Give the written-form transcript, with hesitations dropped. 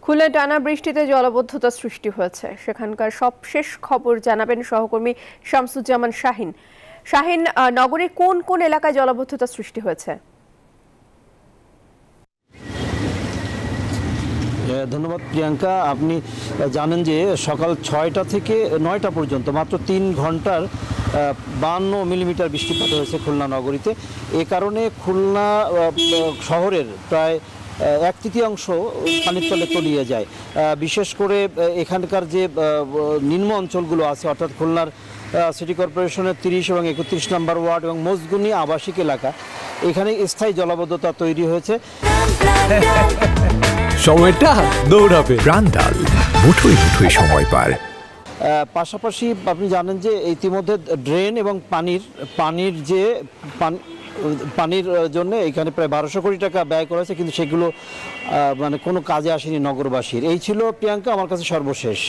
খুলনায় টানা বৃষ্টিতে জলাবদ্ধতা সৃষ্টি হয়েছে। সেখানকার সবশেষ খবর জানাবেন সহকর্মী শামসুজ্জামান শাহিন। শাহিন, নগরীর কোন কোন এলাকায় জলাবদ্ধতা সৃষ্টি হয়েছে? ধন্যবাদ প্রিয়াঙ্কা। আপনি জানেন যে সকাল ৬টা থেকে ৯টা পর্যন্ত মাত্র ৩ ঘন্টার ৫২ মিলিমিটার বৃষ্টিপাত হয়েছে খুলনা নগরীতে। এ কারণে খুলনা শহরের প্রায় ১/৩ পানির তলে তলিয়ে যায়। বিশেষ করে এখানকার যে নিম্ন অঞ্চলগুলো আছে, অর্থাৎ খুলনার সিটি কর্পোরেশনের ৩০ এবং ৩১ নম্বর ওয়ার্ড এবং মজগুনি আবাসিক এলাকা, এখানে স্থায়ী জলাবদ্ধতা তৈরি হয়েছে। সময়টা দৌড়াবে প্রাণডাল, মুঠোয় মুঠোয় সময় পার। পাশাপাশি আপনি জানেন যে ইতিমধ্যে ড্রেন এবং পানির জন্য এখানে প্রায় ১২০০ কোটি টাকা ব্যয় করা হয়েছে, কিন্তু সেগুলো মানে কোনো কাজে আসেনি নগরবাসীর। এই ছিল প্রিয়াঙ্কা আমার কাছে সর্বশেষ।